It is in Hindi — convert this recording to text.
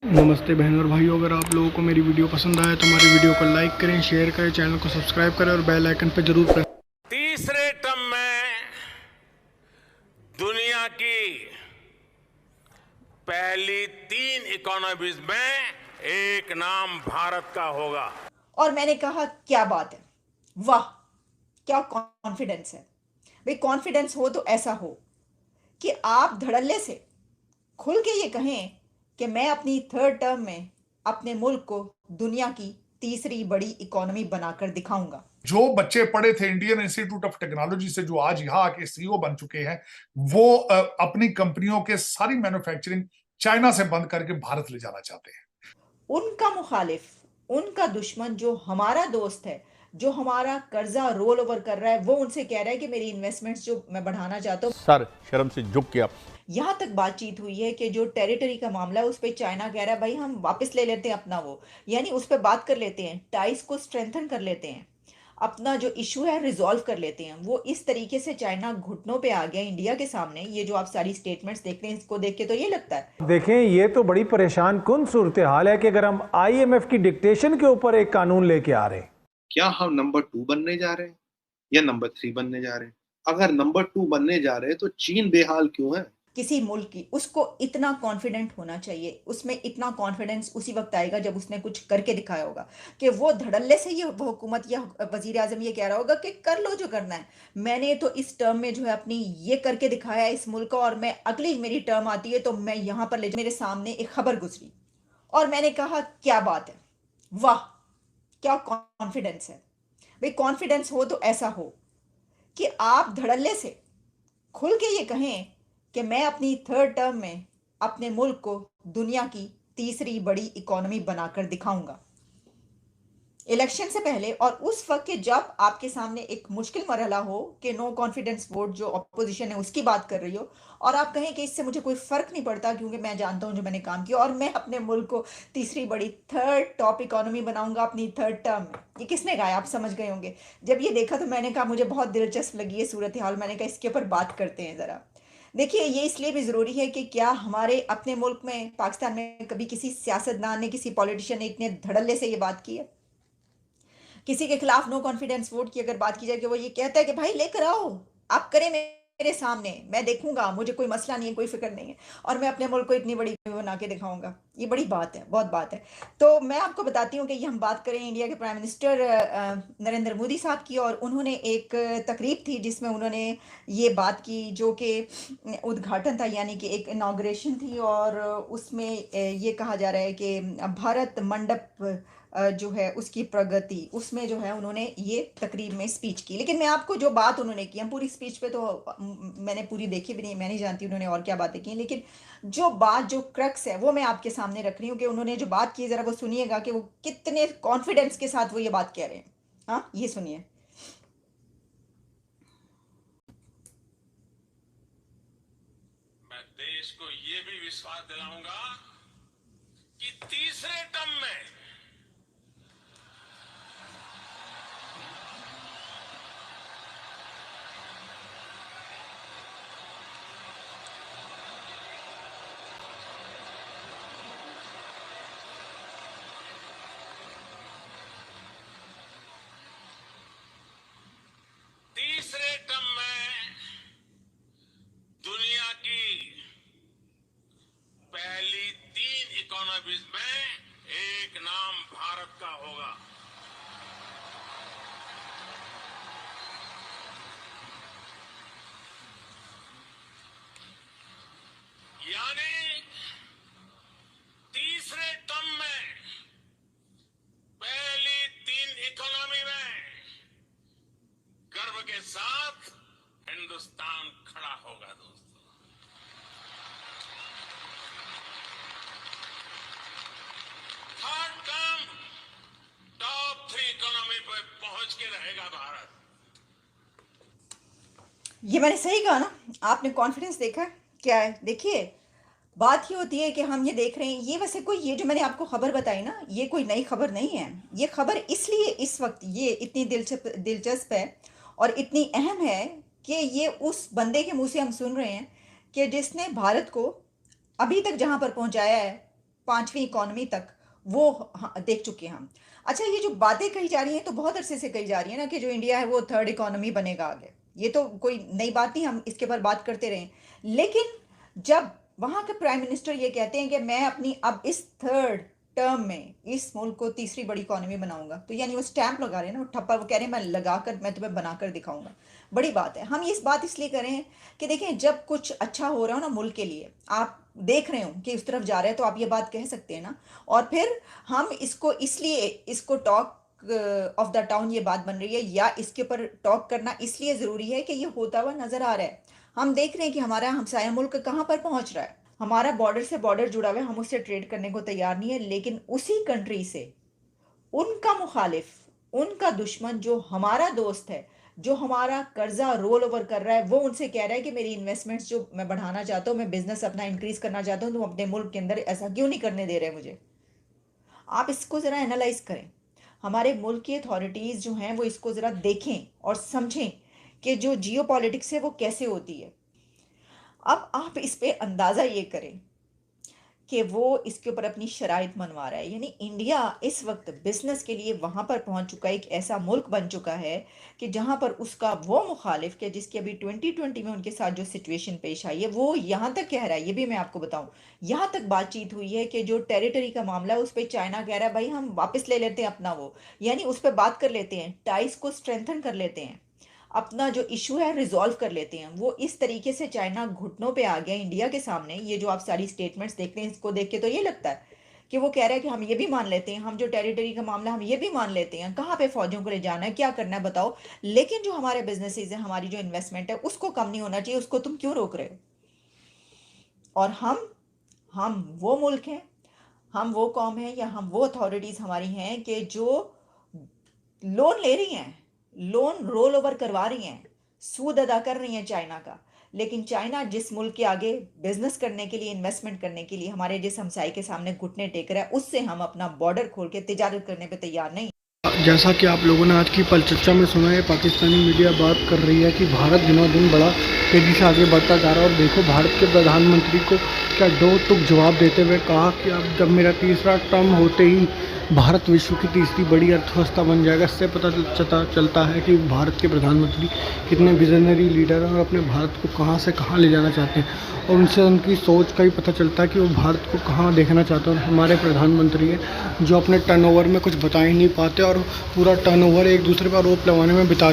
नमस्ते बहनों और भाइयों, अगर आप लोगों को मेरी वीडियो पसंद आए तो हमारी वीडियो को लाइक करें, शेयर करें, चैनल को सब्सक्राइब करें और बेल आइकन पर जरूर प्रेस। तीसरे टर्म में दुनिया की पहली 3 इकोनॉमीज में एक नाम भारत का होगा। और मैंने कहा क्या बात है, वाह क्या कॉन्फिडेंस है भाई। कॉन्फिडेंस हो तो ऐसा हो कि आप धड़ल्ले से खुल के ये कहें कि मैं अपनी थर्ड टर्म में अपने मुल्क को दुनिया की तीसरी बड़ी इकोनॉमी बनाकर दिखाऊंगा। जो बच्चे पढ़े थे इंडियन इंस्टीट्यूट ऑफ टेक्नोलॉजी से, जो आज यहाँ आके सीईओ बन चुके हैं, वो अपनी कंपनियों के सारी मैन्युफैक्चरिंग चाइना से बंद करके भारत ले जाना चाहते हैं। उनका मुखालिफ, उनका दुश्मन जो हमारा दोस्त है, जो हमारा कर्जा रोल ओवर कर रहा है, वो उनसे कह रहा है कि मेरी इन्वेस्टमेंट्स जो मैं बढ़ाना चाहता हूँ। सर शर्म से झुक के आप। यहाँ तक बातचीत हुई है कि जो टेरिटरी का मामला है उस पर चाइना कह रहा है भाई हम वापस ले लेते हैं अपना, वो यानी उस पर बात कर लेते हैं, टाइस को स्ट्रेंथन कर लेते हैं, अपना जो इशू है रिजॉल्व कर लेते हैं। वो इस तरीके से चाइना घुटनों पे आ गया इंडिया के सामने। ये जो आप सारी स्टेटमेंट्स देख रहे हैं, इसको देख के तो ये लगता है, देखें ये तो बड़ी परेशान कुन सूरत हाल है कि अगर हम आईएमएफ की डिक्टेशन के ऊपर एक कानून लेके आ रहे हैं, क्या हम नंबर 2 बनने जा रहे हैं या नंबर 3 बनने जा रहे हैं? अगर नंबर 2 बनने जा रहे हैं तो चीन बेहाल क्यों है? किसी मुल्क की उसको इतना कॉन्फिडेंट होना चाहिए। उसमें इतना कॉन्फिडेंस उसी वक्त आएगा जब उसने कुछ करके दिखाया होगा, कि वो धड़ल्ले से ये वो हुकूमत या वजीर आजम ये कह रहा होगा कि कर लो जो करना है, मैंने तो इस टर्म में जो है अपनी ये करके दिखाया है इस मुल्क को, और मैं अगली मेरी टर्म आती है तो मैं यहाँ पर ले। मेरे सामने एक खबर गुजरी और मैंने कहा क्या बात है, वाह क्या कॉन्फिडेंस है भाई। कॉन्फिडेंस हो तो ऐसा हो कि आप धड़ल्ले से खुल के ये कहें कि मैं अपनी थर्ड टर्म में अपने मुल्क को दुनिया की तीसरी बड़ी इकोनॉमी बनाकर दिखाऊंगा। इलेक्शन से पहले और उस वक्त के जब आपके सामने एक मुश्किल मरहला हो कि नो कॉन्फिडेंस वोट जो अपोजिशन है उसकी बात कर रही हो, और आप कहें कि इससे मुझे कोई फर्क नहीं पड़ता क्योंकि मैं जानता हूं जो मैंने काम किया और मैं अपने मुल्क को तीसरी बड़ी थर्ड टॉप इकोनॉमी बनाऊंगा अपनी थर्ड टर्म में। ये किसने कहा, आप समझ गए होंगे। जब ये देखा तो मैंने कहा मुझे बहुत दिलचस्प लगी है सूरत हाल, मैंने कहा इसके ऊपर बात करते हैं ज़रा। देखिए ये इसलिए भी ज़रूरी है कि क्या हमारे अपने मुल्क में पाकिस्तान में कभी किसी सियासतदान ने, किसी पॉलिटिशियन ने इतने धड़ल्ले से ये बात की है? किसी के खिलाफ नो कॉन्फिडेंस वोट की अगर बात की जाए कि वो ये कहता है कि भाई लेकर आओ, आप करें मेरे सामने, मैं देखूंगा, मुझे कोई मसला नहीं है, कोई फिक्र नहीं है, और मैं अपने मुल्क को इतनी बड़ी बना के दिखाऊंगा। ये बड़ी बात है, बहुत बात है। तो मैं आपको बताती हूँ कि ये हम बात करें इंडिया के प्राइम मिनिस्टर नरेंद्र मोदी साहब की, और उन्होंने एक तकरीब थी जिसमें उन्होंने ये बात की जो कि उद्घाटन था, यानी कि एक इनाग्रेशन थी, और उसमें ये कहा जा रहा है कि भारत मंडप जो है उसकी प्रगति, उसमें जो है उन्होंने ये तकरीब में स्पीच की। लेकिन मैं आपको जो बात उन्होंने की, हम पूरी स्पीच पे तो मैंने पूरी देखी भी नहीं, मैं नहीं जानती उन्होंने और क्या बातें की, लेकिन जो बात, जो क्रक्स है वो मैं आपके सामने रख रही हूँ कि उन्होंने जो बात की, ज़रा वो सुनिएगा कि वो कितने कॉन्फिडेंस के साथ वो ये बात कह रहे हैं। हाँ ये सुनिए। मैं देश को ये भी विश्वास दिलाऊंगा कि तीसरे टर्म में दुनिया की पहली 3 इकोनॉमीज में एक नाम भारत का होगा। यानी तीसरे टर्म में पहली 3 इकोनॉमी में गर्व के साथ हिंदुस्तान खड़ा होगा। दोस्तों थर्ड टर्म टॉप 3 इकोनॉमी पर पहुंच के रहेगा भारत। ये मैंने सही कहा ना, आपने कॉन्फिडेंस देखा क्या है। देखिए बात ये होती है कि हम ये देख रहे हैं, ये वैसे कोई, ये जो मैंने आपको खबर बताई ना, ये कोई नई खबर नहीं है। ये खबर इसलिए इस वक्त ये इतनी दिलचस्प है और इतनी अहम है कि ये उस बंदे के मुंह से हम सुन रहे हैं कि जिसने भारत को अभी तक जहां पर पहुंचाया है 5वीं इकोनॉमी तक वो देख चुके हैं हम। अच्छा, ये जो बातें कही जा रही हैं तो बहुत अरसे से कही जा रही है ना कि जो इंडिया है वो 3rd इकोनॉमी बनेगा आगे। ये तो कोई नई बात नहीं, हम इसके ऊपर बात करते रहे। लेकिन जब वहाँ के प्राइम मिनिस्टर ये कहते हैं कि मैं अपनी अब इस 3rd टर्म में इस मुल्क को 3री बड़ी इकोनॉमी बनाऊंगा, तो यानी वो स्टैंप लगा रहे हैं ना, वो ठप्पा, वो कह रहे हैं मैं लगाकर मैं तुम्हें बनाकर दिखाऊंगा। बड़ी बात है। हम इस बात इसलिए करें कि देखें, जब कुछ अच्छा हो रहा हो ना मुल्क के लिए, आप देख रहे हो कि उस तरफ जा रहे हैं, तो आप ये बात कह सकते हैं ना। और फिर हम इसको इसलिए, इसको टॉक ऑफ द टाउन ये बात बन रही है, या इसके ऊपर टॉक करना इसलिए ज़रूरी है कि ये होता हुआ नज़र आ रहा है। हम देख रहे हैं कि हमारा हमसाया मुल्क कहाँ पर पहुँच रहा है। हमारा बॉर्डर से बॉर्डर जुड़ा हुआ है, हम उससे ट्रेड करने को तैयार नहीं है, लेकिन उसी कंट्री से उनका मुखालिफ, उनका दुश्मन जो हमारा दोस्त है, जो हमारा कर्जा रोल ओवर कर रहा है, वो उनसे कह रहा है कि मेरी इन्वेस्टमेंट्स जो मैं बढ़ाना चाहता हूँ, मैं बिजनेस अपना इंक्रीज करना चाहता हूँ, तुम अपने मुल्क के अंदर ऐसा क्यों नहीं करने दे रहे मुझे। आप इसको ज़रा एनालाइज करें। हमारे मुल्क की अथॉरिटीज़ जो हैं वो इसको ज़रा देखें और समझें कि जो जियो पॉलिटिक्स है वो कैसे होती है। अब आप इस पे अंदाज़ा ये करें कि वो इसके ऊपर अपनी शराइत मनवा रहा है। यानी इंडिया इस वक्त बिजनेस के लिए वहाँ पर पहुँच चुका है, एक ऐसा मुल्क बन चुका है कि जहाँ पर उसका वो मुखालिफ के जिसकी अभी 2020 में उनके साथ जो सिचुएशन पेश आई है, वो यहाँ तक कह रहा है, ये भी मैं आपको बताऊँ, यहाँ तक बातचीत हुई है कि जो टेरिटरी का मामला है उस पर चाइना कह रहा है भाई हम वापस ले लेते हैं अपना वो, यानी उस पर बात कर लेते हैं, टाइज को स्ट्रेंथन कर लेते हैं, अपना जो इशू है रिजॉल्व कर लेते हैं। वो इस तरीके से चाइना घुटनों पे आ गया इंडिया के सामने। ये जो आप सारी स्टेटमेंट्स देखते हैं, इसको देख के तो ये लगता है कि वो कह रहा है कि हम ये भी मान लेते हैं, हम जो टेरिटरी का मामला हम ये भी मान लेते हैं, कहाँ पे फौजों को ले जाना है, क्या करना है बताओ, लेकिन जो हमारे बिजनेसेस है, हमारी जो इन्वेस्टमेंट है, उसको कम नहीं होना चाहिए, उसको तुम क्यों रोक रहे हो। और हम वो मुल्क हैं, हम वो कौम है, या हम वो अथॉरिटीज़ हमारी हैं कि जो लोन ले रही हैं, लोन रोल ओवर करवा रही हैं, सूद अदा कर रही हैं चाइना का। लेकिन चाइना जिस मुल्क के आगे बिजनेस करने के लिए, इन्वेस्टमेंट करने के लिए हमारे जिस हमसाई के सामने घुटने टेक रहा है, उससे हम अपना बॉर्डर खोल के तिजारत करने पे तैयार नहीं। जैसा कि आप लोगों ने आज की परिचर्चा में सुना है, पाकिस्तानी मीडिया बात कर रही है कि भारत दिनों दिन बड़ा तेज़ी से आगे बढ़ता जा रहा है। और देखो, भारत के प्रधानमंत्री को क्या दो टुक जवाब देते हुए कहा कि अब जब मेरा 3रा टर्म होते ही भारत विश्व की 3री बड़ी अर्थव्यवस्था बन जाएगा। इससे पता चलता है कि भारत के प्रधानमंत्री कितने विजनरी लीडर हैं और अपने भारत को कहां से कहां ले जाना चाहते हैं। और उनसे उनकी सोच का ही पता चलता है कि वो भारत को कहां देखना चाहते हैं। और हमारे प्रधानमंत्री हैं जो अपने टर्नओवर में कुछ बता ही नहीं पाते और पूरा टर्नओवर एक दूसरे पर आरोप लगाने में बिता